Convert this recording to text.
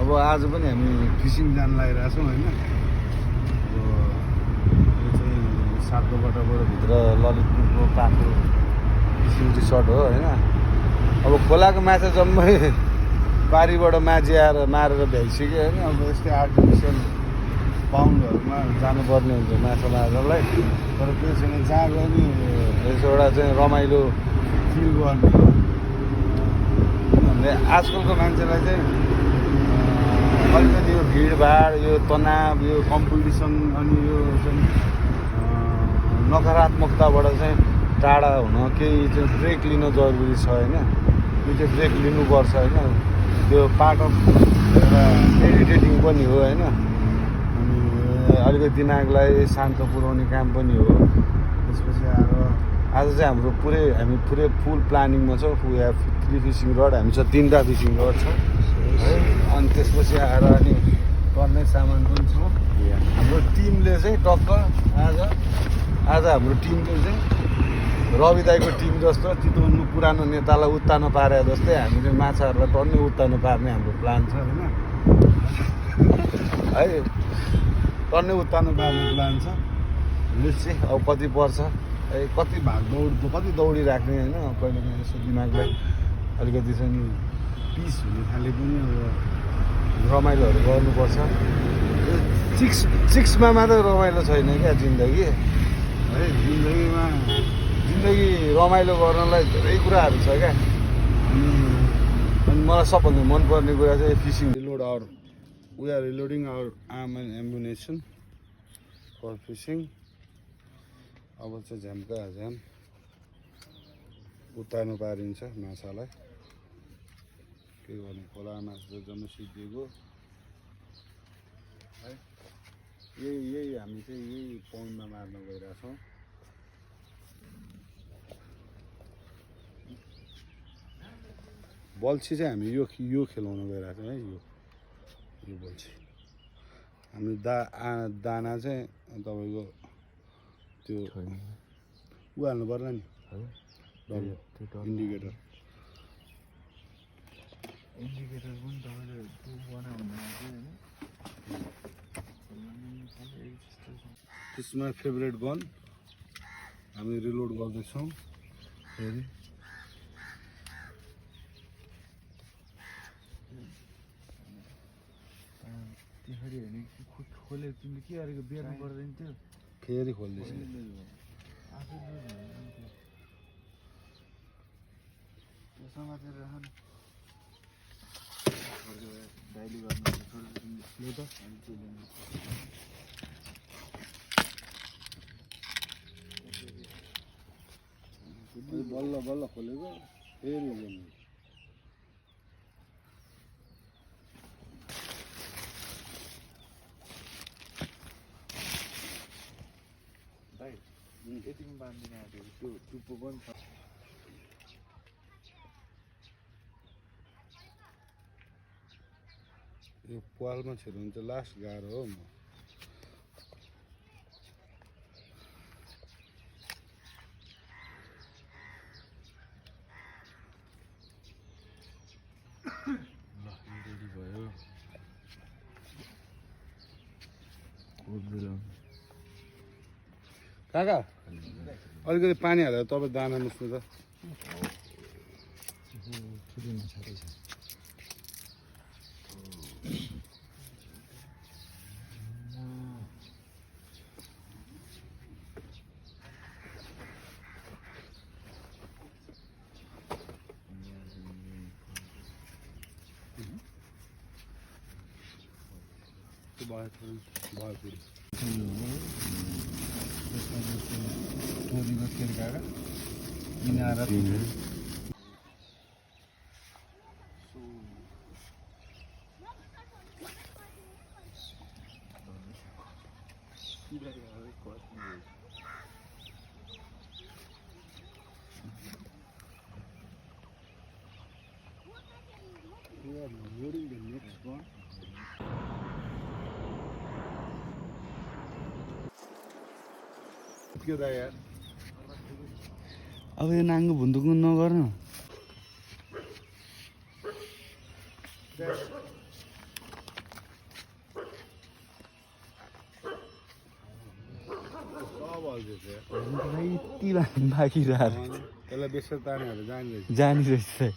अब आज पनि हामी फिसिङ जान लागिरहेको छौँ होइन। अब यो चाहिँ सातोबाटाबाट भित्र ललितपुरको पाको फिसिङ रिसोर्ट हो होइन। अब खोलाको माछा जम्मै पारीबाट माझी आएर मारेर भ्याइसक्यो होइन। अब यस्तै आर्टिफिसियल पाउन्डहरूमा जानुपर्ने हुन्छ माछा मार्नलाई। तर त्यो छैन, जहाँ गयो नि एउटा चाहिँ रमाइलो फिल गर्ने हो। किनभने आजकलको मान्छेलाई चाहिँ अलिकति यो भिडभाड, यो तनाव, यो कम्पिटिसन अनि यो चाहिँ नकारात्मकताबाट चाहिँ टाढा हुन केही चाहिँ ब्रेक लिन जरुरी छ होइन। त्यो चाहिँ ब्रेक लिनुपर्छ होइन। त्यो पार्ट अफ एउटा मेडिटेटिङ पनि हो होइन। अनि अलिकति दिमागलाई शान्त पुर्याउने काम पनि हो। त्यसपछि आज चाहिँ हामी पुरै फुल प्लानिङमा छौँ। वी हेभ 3 फिसिङ रड, हामी छ 3टा फिसिङ रड छ है। अनि त्यसपछि आएर अनि पर्ने सामान पनि छ। हाम्रो टिमले चाहिँ टक्क आज हाम्रो टिमले चाहिँ रवि दाईको टिम जस्तो चितवनको पुरानो नेतालाई उत्तानो पारे जस्तै हामीले माछाहरूलाई टन्नै उत्तानो पार्ने हाम्रो प्लान छ होइन है। टन्नै उत्तानो पार्ने प्लान छ। लिस्ट चाहिँ अब कति पर्छ है, कति कति दौडिराख्ने होइन। कहिले काहीँ यसो दिमागलाई अलिकति चाहिँ नि पिस हुने खाले पनि अब रमाइलोहरू गर्नुपर्छ। चिक्समा मात्रै रमाइलो छैन क्या जिन्दगी है। जिन्दगी रमाइलो गर्नलाई धेरै कुराहरू छ क्या। अनि मलाई सबभन्दा मनपर्ने कुरा चाहिँ fishing we are reloading our arm and ammunition for fishing. अब चाहिँ झ्याम उत्तानो पारिन्छ माछालाई। के गर्ने, खोला माछा चाहिँ जम्मै सिद्धिएको है। यही हामी चाहिँ यही पाउन्डमा मार्न गइरहेछौँ। बल्छी चाहिँ हामी यो खेलाउन गइरहेको छौँ है। यो बल्छी हामी दाना चाहिँ तपाईँको त्यो ऊ हाल्नु पर्ला नि, इन्डिकेटर पनि तपाईँले दिस माई फेभरेट गन। हामी रिलोड गर्दैछौँ फेरि। खोले तिमीले के गरेको बेर्नु पर्दैन थियो, फेरि खोल्दैछ। समातेर राख न दाइले गर्नु त बल्ल बल्ल खोलेको फेरि यतिमा बाँधिदिन आँटेको त्यो टुप्पो पनि छ। यो पालमा छिर्नु भने चाहिँ लास्ट गाह्रो हो। रेडी भयो। काका अलिकति पानी हालेर तपाईँ दाना मुस्नु त। We are loading the next one. यार अब यो नाङ्गो भुन्दुको नगर्नु। सब हल्दैछ यति बाँकी रहेछ त्यसलाई बेसर तानेर जाने जाने रहेछ